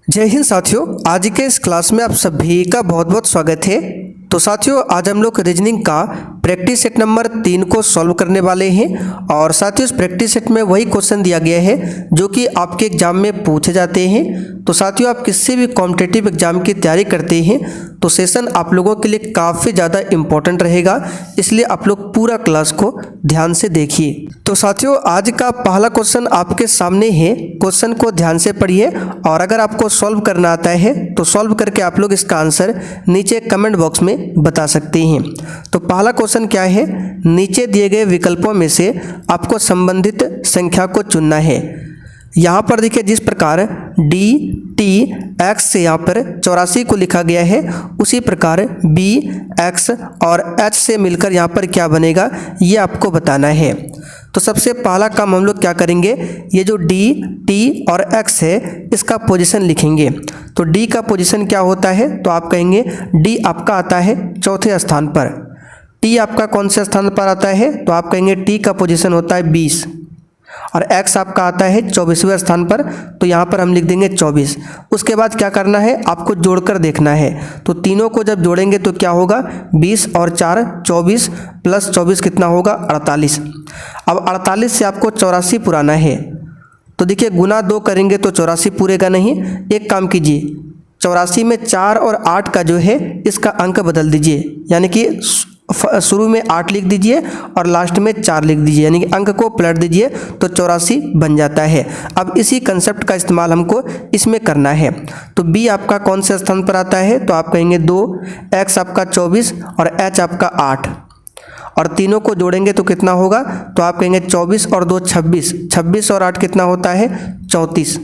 जय हिंद साथियों, आज के इस क्लास में आप सभी का बहुत बहुत स्वागत है। तो साथियों, आज हम लोग रीजनिंग का प्रैक्टिस सेट नंबर 3 को सॉल्व करने वाले हैं। और साथियों, इस प्रैक्टिस सेट में वही क्वेश्चन दिया गया है जो कि आपके एग्जाम में पूछे जाते हैं। तो साथियों, आप किसी भी कॉम्पिटिटिव एग्जाम की तैयारी करते हैं तो सेशन आप लोगों के लिए काफ़ी ज़्यादा इम्पोर्टेंट रहेगा, इसलिए आप लोग पूरा क्लास को ध्यान से देखिए। तो साथियों, आज का पहला क्वेश्चन आपके सामने है। क्वेश्चन को ध्यान से पढ़िए और अगर आपको सॉल्व करना आता है तो सॉल्व करके आप लोग इसका आंसर नीचे कमेंट बॉक्स में बता सकते हैं। तो पहला क्वेश्चन क्या है, नीचे दिए गए विकल्पों में से आपको संबंधित संख्या को चुनना है। यहाँ पर देखिए, जिस प्रकार डी टी एक्स से यहाँ पर 84 को लिखा गया है, उसी प्रकार बी एक्स और एच से मिलकर यहाँ पर क्या बनेगा ये आपको बताना है। तो सबसे पहला काम हम लोग क्या करेंगे, ये जो डी टी और एक्स है इसका पोजीशन लिखेंगे। तो डी का पोजीशन क्या होता है, तो आप कहेंगे डी आपका आता है चौथे स्थान पर। टी आपका कौन से स्थान पर आता है, तो आप कहेंगे टी का पोजीशन होता है 20 और x आपका आता है 24वें स्थान पर। तो यहाँ पर हम लिख देंगे 24। उसके बाद क्या करना है, आपको जोड़कर देखना है। तो तीनों को जब जोड़ेंगे तो क्या होगा, 20 और 4 24 प्लस 24 कितना होगा 48। अब 48 से आपको 84 पुराना है। तो देखिए, गुना 2 करेंगे तो 84 पूरेगा नहीं। एक काम कीजिए, 84 में 4 और 8 का जो है इसका अंक बदल दीजिए, यानी कि शुरू में 8 लिख दीजिए और लास्ट में 4 लिख दीजिए, यानी कि अंक को पलट दीजिए तो 84 बन जाता है। अब इसी कंसेप्ट का इस्तेमाल हमको इसमें करना है। तो बी आपका कौन से स्थान पर आता है, तो आप कहेंगे 2, एक्स आपका 24 और एच आपका 8 और तीनों को जोड़ेंगे तो कितना होगा, तो आप कहेंगे 24 और 2 26, 26 और 8 कितना होता है 34।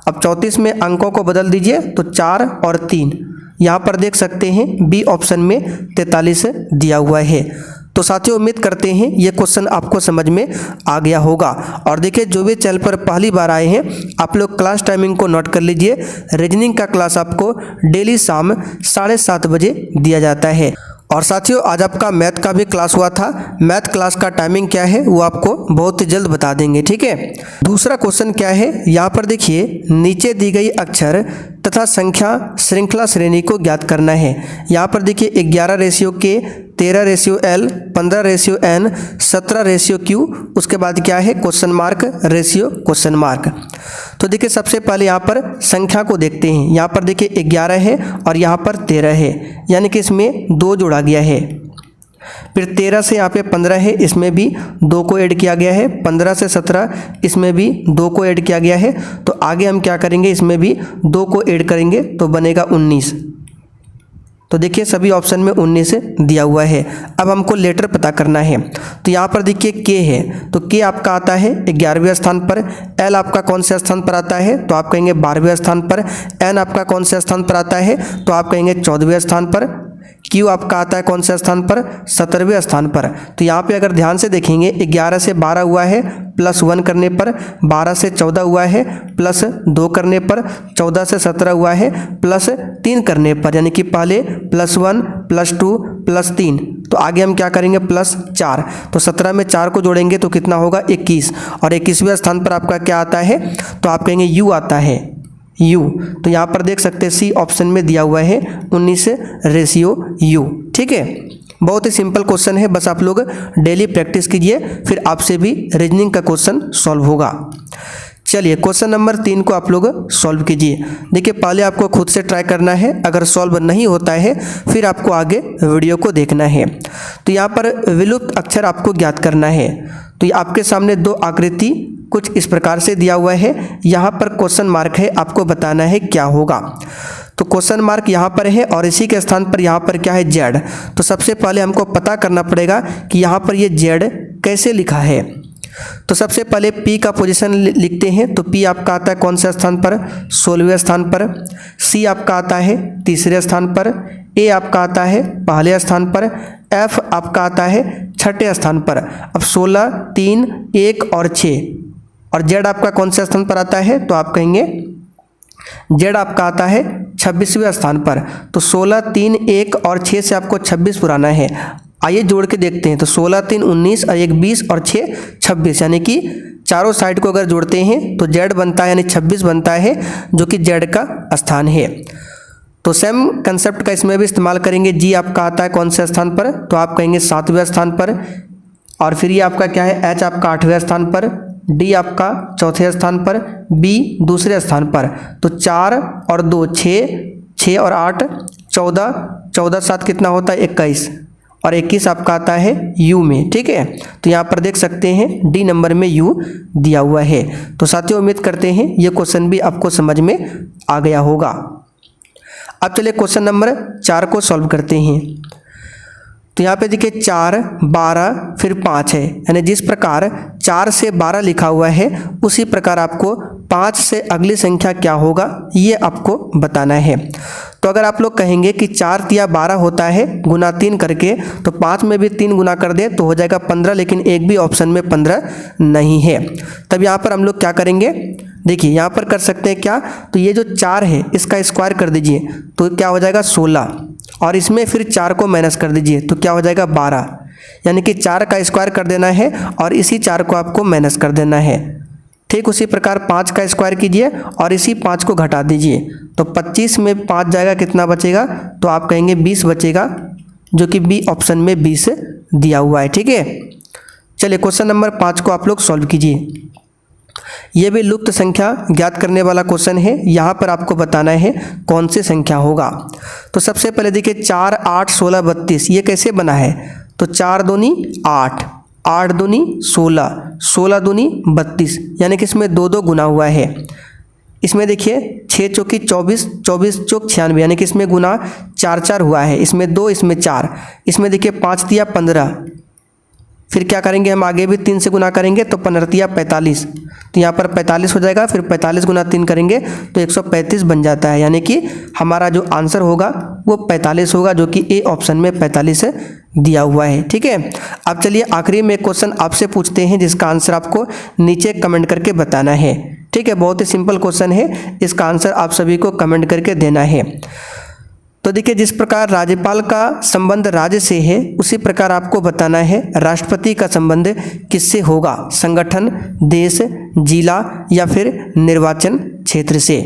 अब 34 में अंकों को बदल दीजिए तो 4 और 3, यहाँ पर देख सकते हैं बी ऑप्शन में 43 दिया हुआ है। तो साथियों, उम्मीद करते हैं ये क्वेश्चन आपको समझ में आ गया होगा। और देखिए, जो भी चैनल पर पहली बार आए हैं आप लोग क्लास टाइमिंग को नोट कर लीजिए। रीजनिंग का क्लास आपको डेली शाम 7:30 बजे दिया जाता है। और साथियों, आज आपका मैथ का भी क्लास हुआ था। मैथ क्लास का टाइमिंग क्या है वो आपको बहुत ही जल्द बता देंगे, ठीक है। दूसरा क्वेश्चन क्या है, यहाँ पर देखिए, नीचे दी गई अक्षर तथा संख्या श्रृंखला श्रेणी को ज्ञात करना है। यहाँ पर देखिए 11:K, 13:L, 15:N, 17:Q, उसके बाद क्या है question mark ratio question mark. तो देखिए, सबसे पहले यहाँ पर संख्या को देखते हैं। यहाँ पर देखिए 11 है और यहाँ पर 13 है, यानी कि इसमें 2 जोड़ा गया है। फिर 13 से यहाँ पे 15 है, इसमें भी 2 को ऐड किया गया है। 15 से 17, इसमें भी 2 को ऐड किया गया है। तो आगे हम क्या करेंगे, इसमें भी 2 को ऐड करेंगे तो बनेगा 19। तो देखिए, सभी ऑप्शन में 19 दिया हुआ है। अब हमको लेटर पता करना है। तो यहाँ पर देखिए के है, तो के आपका आता है 11वें स्थान पर। एल आपका कौन से स्थान पर आता है, तो आप कहेंगे 12वें स्थान पर। एन आपका कौन से स्थान पर आता है, तो आप कहेंगे 14वें स्थान पर। क्यू आपका आता है कौन से स्थान पर, 17वें स्थान पर। तो यहाँ पे अगर ध्यान से देखेंगे 11 से 12 हुआ है, प्लस 1 करने पर 12 से 14 हुआ है, प्लस 2 करने पर 14 से 17 हुआ है, प्लस 3 करने पर, यानी कि पहले +1 +2 +3। तो आगे हम क्या करेंगे +4। तो 17 में 4 को जोड़ेंगे तो कितना होगा 21। और 21वें स्थान पर आपका क्या आता है, तो आप कहेंगे यू आता है, यू। तो यहाँ पर देख सकते हैं सी ऑप्शन में दिया हुआ है 19:U, ठीक है। बहुत ही सिंपल क्वेश्चन है, बस आप लोग डेली प्रैक्टिस कीजिए, फिर आपसे भी रीजनिंग का क्वेश्चन सॉल्व होगा। चलिए, क्वेश्चन नंबर 3 को आप लोग सॉल्व कीजिए। देखिए, पहले आपको खुद से ट्राई करना है, अगर सॉल्व नहीं होता है फिर आपको आगे वीडियो को देखना है। तो यहाँ पर विलुप्त अक्षर आपको ज्ञात करना है। तो आपके सामने 2 आकृति कुछ इस प्रकार से दिया हुआ है, यहाँ पर क्वेश्चन मार्क है, आपको बताना है क्या होगा। तो क्वेश्चन मार्क यहाँ पर है और इसी के स्थान पर यहाँ पर क्या है जेड। तो सबसे पहले हमको पता करना पड़ेगा कि यहाँ पर ये जेड कैसे लिखा है। तो सबसे पहले पी का पोजीशन लिखते हैं। तो पी आपका आता है कौन से स्थान पर, 16वें स्थान पर। सी आपका आता है 3रे स्थान पर। ए आपका आता है पहले स्थान पर। एफ आपका आता है 6ठे स्थान पर। अब 16, 3, 1 और 6। और जेड आपका कौन से स्थान पर आता है, तो आप कहेंगे जेड आपका आता है 26वें स्थान पर। तो 16, 3, 1 और 6 से आपको 26 पुराना है। आइए जोड़ के देखते हैं। तो 16, 3, 19 और 1 20 और 6 26, यानी कि चारों साइड को अगर जोड़ते हैं तो जेड बनता है, यानी 26 बनता है, जो कि जेड का स्थान है। तो सेम कंसेप्ट का इसमें भी इस्तेमाल करेंगे। जी आपका आता है कौन से स्थान पर, तो आप कहेंगे 7वें स्थान पर। और फिर ये आपका क्या है, एच आपका 8वें स्थान पर, डी आपका 4थे स्थान पर, बी दूसरे स्थान पर। तो 4 और 2 6, 6 और 8 14, 14 7 कितना होता है 21, और 21 आपका आता है यू में। ठीक है, तो यहाँ पर देख सकते हैं डी नंबर में यू दिया हुआ है। तो साथियों उम्मीद करते हैं ये क्वेश्चन भी आपको समझ में आ गया होगा। अब चलिए क्वेश्चन नंबर 4 को सॉल्व करते हैं। तो यहाँ पे देखिए 4, 12 फिर 5 है, यानी जिस प्रकार 4 से 12 लिखा हुआ है उसी प्रकार आपको 5 से अगली संख्या क्या होगा ये आपको बताना है। तो अगर आप लोग कहेंगे कि 4 या 12 होता है गुना 3 करके, तो 5 में भी 3 गुना कर दे तो हो जाएगा 15, लेकिन एक भी ऑप्शन में 15 नहीं है। तब यहाँ पर हम लोग क्या करेंगे, देखिए यहाँ पर कर सकते हैं क्या, तो ये जो 4 है इसका स्क्वायर कर दीजिए तो क्या हो जाएगा 16, और इसमें फिर 4 को माइनस कर दीजिए तो क्या हो जाएगा 12, यानी कि 4 का स्क्वायर कर देना है और इसी 4 को आपको माइनस कर देना है। ठीक उसी प्रकार 5 का स्क्वायर कीजिए और इसी 5 को घटा दीजिए, तो 25 में 5 जाएगा, कितना बचेगा, तो आप कहेंगे 20 बचेगा, जो कि बी ऑप्शन में 20 दिया हुआ है। ठीक है, चलिए क्वेश्चन नंबर 5 को आप लोग सॉल्व कीजिए। ये भी लुप्त संख्या ज्ञात करने वाला क्वेश्चन है। यहाँ पर आपको बताना है कौन सी संख्या होगा। तो सबसे पहले देखिए 4, 8, 16, 32 ये कैसे बना है, तो 4 दूनी 8, 8 दूनी 16, 16 दूनी 32, यानी कि इसमें 2 गुना हुआ है। इसमें देखिए 6 चौकी 24, 24 चौक 96, यानी कि इसमें गुना 4 हुआ है, इसमें 2 इसमें 4, इसमें देखिए 5 दिया 15, फिर क्या करेंगे हम आगे भी 3 से गुना करेंगे तो 15 45, तो यहाँ पर 45 हो जाएगा, फिर 45 गुना 3 करेंगे तो 135 बन जाता है, यानी कि हमारा जो आंसर होगा वो 45 होगा, जो कि ए ऑप्शन में 45 दिया हुआ है। ठीक है, अब चलिए आखिरी में एक क्वेश्चन आपसे पूछते हैं जिसका आंसर आपको नीचे कमेंट करके बताना है। ठीक है, बहुत ही सिंपल क्वेश्चन है, इसका आंसर आप सभी को कमेंट करके देना है। तो देखिए जिस प्रकार राज्यपाल का संबंध राज्य से है उसी प्रकार आपको बताना है राष्ट्रपति का संबंध किससे होगा, संगठन, देश, जिला या फिर निर्वाचन क्षेत्र से।